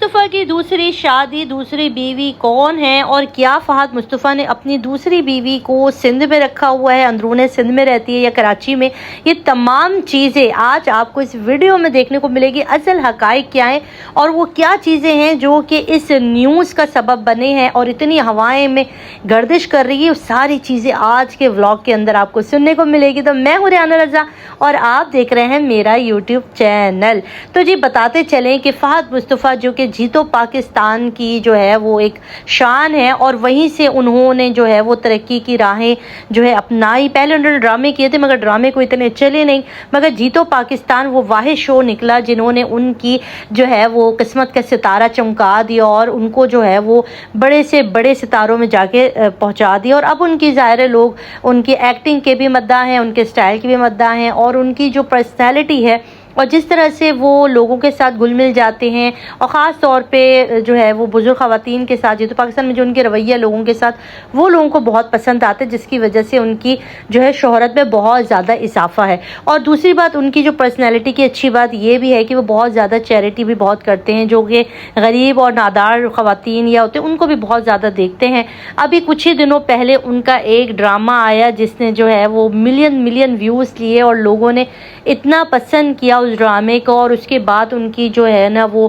मुस्तफ़ा की दूसरी शादी, दूसरी बीवी कौन है और क्या फहद मुस्तफ़ा ने अपनी दूसरी बीवी को सिंध में रखा हुआ है, अंदरूने सिंध में रहती है या कराची में, ये तमाम चीज़ें आज आपको इस वीडियो में देखने को मिलेगी। असल हक़ाइक़ क्या है और वो क्या चीज़ें हैं जो कि इस न्यूज़ का सबब बने हैं और इतनी हवाएं में गर्दिश कर रही है, वो सारी चीज़ें आज के व्लॉग के अंदर आपको सुनने को मिलेगी। तो मैं हूँ रियाना रज़ा और आप देख रहे हैं मेरा यूट्यूब चैनल। तो जी बताते चलें कि फहद मुस्तफ़ा जो कि जीतो पाकिस्तान की जो है वो एक शान है और वहीं से उन्होंने जो है वो तरक्की की राहें जो है अपनाई। पहले उन्होंने ड्रामे किए थे मगर ड्रामे को इतने चले नहीं, मगर जीतो पाकिस्तान वो वाहिद शो निकला जिन्होंने उनकी जो है वो किस्मत का सितारा चमका दिया और उनको जो है वो बड़े से बड़े सितारों में जाके पहुंचा दिया। और अब उनकी ज़ाहिर लोग उनकी एक्टिंग के भी मद्दाह हैं, उनके स्टाइल के भी मद्दाह हैं और उनकी जो पर्सनैलिटी है और जिस तरह से वो लोगों के साथ घुल मिल जाते हैं और ख़ास तौर पे जो है वो बुजुर्ग ख़वातीन के साथ, जीतो पाकिस्तान में जो उनके रवैया लोगों के साथ, वो लोगों को बहुत पसंद आते हैं, जिसकी वजह से उनकी जो है शोहरत में बहुत ज़्यादा इजाफा है। और दूसरी बात उनकी जो पर्सनैलिटी की अच्छी बात ये भी है कि वो बहुत ज़्यादा चैरिटी भी बहुत करते हैं, जो कि गरीब और नादार ख़वातीन या होते हैं उनको भी बहुत ज़्यादा देखते हैं। अभी कुछ ही दिनों पहले उनका एक ड्रामा आया जिसने जो है वो मिलियन व्यूज़ लिए और लोगों ने इतना पसंद किया उस ड्रामे को। और उसके बाद उनकी जो है ना वो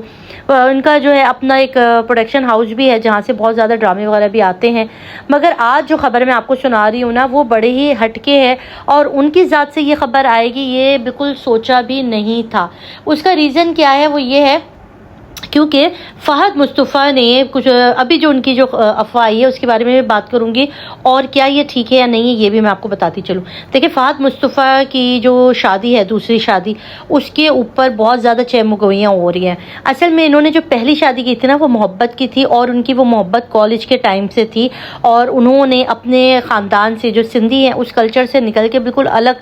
उनका जो है अपना एक प्रोडक्शन हाउस भी है जहाँ से बहुत ज़्यादा ड्रामे वगैरह भी आते हैं। मगर आज जो खबर मैं आपको सुना रही हूँ ना वो बड़े ही हटके है और उनकी ज़ात से ये खबर आएगी ये बिल्कुल सोचा भी नहीं था। उसका रीज़न क्या है वो ये है क्योंकि फहद मुस्तफ़ा ने कुछ अभी जो उनकी जो अफवाह आई है उसके बारे में मैं बात करूंगी और क्या ये ठीक है या नहीं है ये भी मैं आपको बताती चलूँ। देखिए फहद मुस्तफ़ा की जो शादी है, दूसरी शादी, उसके ऊपर बहुत ज़्यादा चहमुगोइयाँ हो रही हैं। असल में इन्होंने जो पहली शादी की थी ना वो मोहब्बत की थी और उनकी वो मोहब्बत कॉलेज के टाइम से थी और उन्होंने अपने ख़ानदान से जो सिंधी हैं उस कल्चर से निकल के बिल्कुल अलग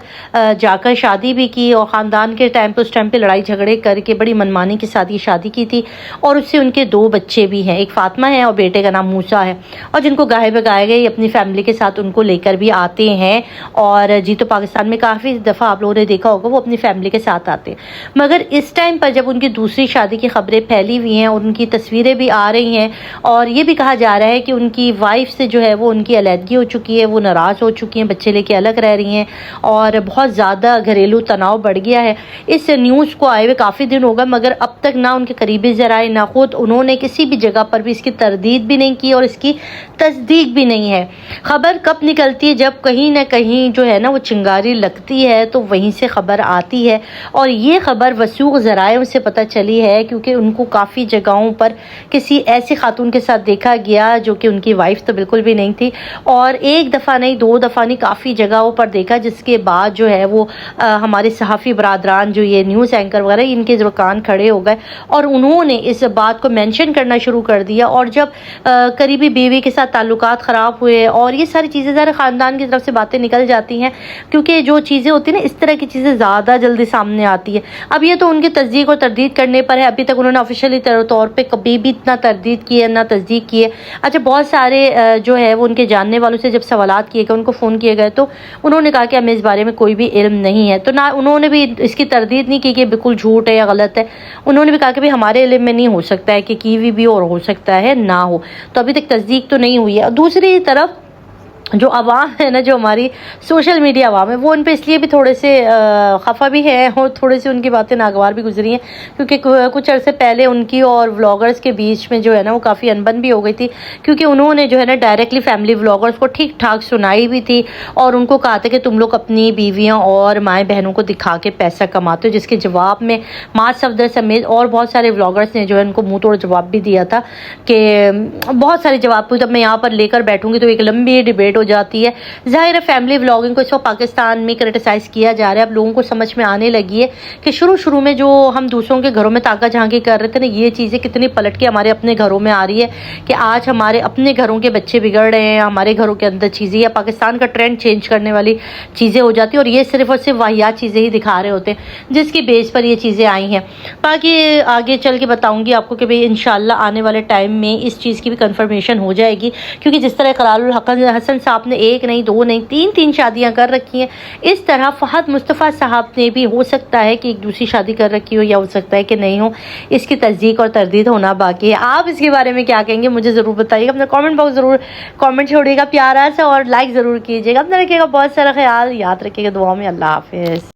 जाकर शादी भी की और ख़ानदान के टाइम पर उस टाइम पर लड़ाई झगड़े करके बड़ी मनमानी के साथ ये शादी की थी और उससे उनके 2 बच्चे भी हैं, एक फातिमा है और बेटे का नाम मूसा है और जिनको गाहे बगाए गए अपनी फैमिली के साथ उनको लेकर भी आते हैं। और जीतो पाकिस्तान में काफ़ी दफ़ा आप लोगों ने देखा होगा वो अपनी फैमिली के साथ आते हैं। मगर इस टाइम पर जब उनकी दूसरी शादी की खबरें फैली हुई हैं और उनकी तस्वीरें भी आ रही हैं और ये भी कहा जा रहा है कि उनकी वाइफ से जो है वो उनकी अलहदगी हो चुकी है, वो नाराज़ हो चुकी हैं, बच्चे लेके अलग रह रही हैं और बहुत ज़्यादा घरेलू तनाव बढ़ गया है। इस न्यूज़ को आए हुए काफ़ी दिन हो गए मगर अब तक ना उनके करीबी ज़राए ना खुद उन्होंने किसी भी जगह पर भी इसकी तरदीद भी नहीं की और इसकी तस्दीक भी नहीं है। खबर कब निकलती है जब कहीं ना कहीं जो है ना वो चिंगारी लगती है तो वहीं से खबर आती है और ये खबर वसूख ज़राए से पता चली है क्योंकि उनको काफ़ी जगहों पर किसी ऐसी खातून के साथ देखा गया जो कि उनकी वाइफ तो बिल्कुल भी नहीं थी और एक दफ़ा नहीं 2 दफ़ा नहीं काफ़ी जगहों पर देखा, जिसके बाद जो है वो हमारे सहाफ़ी बरादरान जो ये न्यूज़ एंकर वगैरह इनके जो कान खड़े हो गए और उन्होंने इस बात को मेंशन करना शुरू कर दिया। और जब करीबी बीवी के साथ ताल्लुकात ख़राब हुए और ये सारी चीज़ें ज़रा ख़ानदान की तरफ से बातें निकल जाती हैं क्योंकि जो चीज़ें होती हैं ना इस तरह की चीज़ें ज़्यादा जल्दी सामने आती है। अब ये तो उनकी तस्दीक और तरदीद करने पर है, अभी तक उन्होंने ऑफिशियली तौर पर कभी भी इतना तरदीद की है ना तस्दीक की है। अच्छा बहुत सारे जो है वो उनके जानने वालों से जब सवालात किए गए, उनको फ़ोन किए गए तो उन्होंने कहा कि हमें इस बारे में कोई भी इल्म नहीं है। तो ना उन्होंने भी इसकी तरदीद नहीं की कि बिल्कुल झूठ है या गलत है, उन्होंने भी कहा कि भाई हमारे इल्म में नहीं हो सकता है कि कीवी भी और हो सकता है ना हो, तो अभी तक तस्दीक तो नहीं हुई है। और दूसरी तरफ जो आवाम है ना, जो हमारी सोशल मीडिया आवाम है, वो उन पे इसलिए भी थोड़े से खफा भी है और थोड़ी सी उनकी बातें नागवार भी गुजरी हैं क्योंकि कुछ अरसे पहले उनकी और व्लॉगर्स के बीच में जो है ना वो काफ़ी अनबन भी हो गई थी क्योंकि उन्होंने जो है ना डायरेक्टली फैमिली व्लॉगर्स को ठीक ठाक सुनाई भी थी और उनको कहा था कि तुम लोग अपनी बीवियाँ और माएँ बहनों को दिखा के पैसा कमाते हो, जिसके जवाब में माज सफदर समेत और बहुत सारे व्लॉगर्स ने जो है उनको मुँह तोड़ जवाब भी दिया था कि बहुत सारे जवाब जब मैं यहाँ पर लेकर बैठूँगी तो एक लंबी डिबेट हो जाती है। जाहिर है फैमिली व्लॉगिंग को इस वक्त पाकिस्तान में क्रिटिसाइज़ किया जा रहा है। अब लोगों को समझ में आने लगी है कि शुरू में जो हम दूसरों के घरों में ताका झांकी कर रहे थे ना, ये चीज़ें कितनी पलट के हमारे अपने घरों में आ रही है कि आज हमारे अपने घरों के बच्चे बिगड़ रहे हैं, हमारे घरों के अंदर चीज़ें या पाकिस्तान का ट्रेंड चेंज करने वाली चीज़ें हो जाती है और ये सिर्फ और सिर्फ वाहियात चीज़ें ही दिखा रहे होते हैं जिसकी बेस पर ये चीज़ें आई हैं। बाकी आगे चल के बताऊँगी आपको कि भाई इंशाल्लाह आने वाले टाइम में इस चीज़ की भी कन्फर्मेशन हो जाएगी क्योंकि जिस तरह इकरारुल हसन صاحب نے ایک نہیں دو نہیں تین شادیاں کر رکھی ہیں. اس طرح فہد مصطفیٰ صاحب نے بھی ہو سکتا ہے کہ ایک دوسری شادی کر رکھی ہو یا ہو سکتا ہے کہ نہیں ہو. اس کی تصدیق اور تردید ہونا باقی ہے. آپ اس کے بارے میں کیا کہیں گے مجھے ضرور بتائیے گا. اپنا کامنٹ باکس ضرور کامنٹ چھوڑیے گا پیارا سا اور لائک ضرور کیجیے گا. اپنا رکھیے گا بہت سارا خیال, یاد رکھیے گا دعا میں. اللہ حافظ.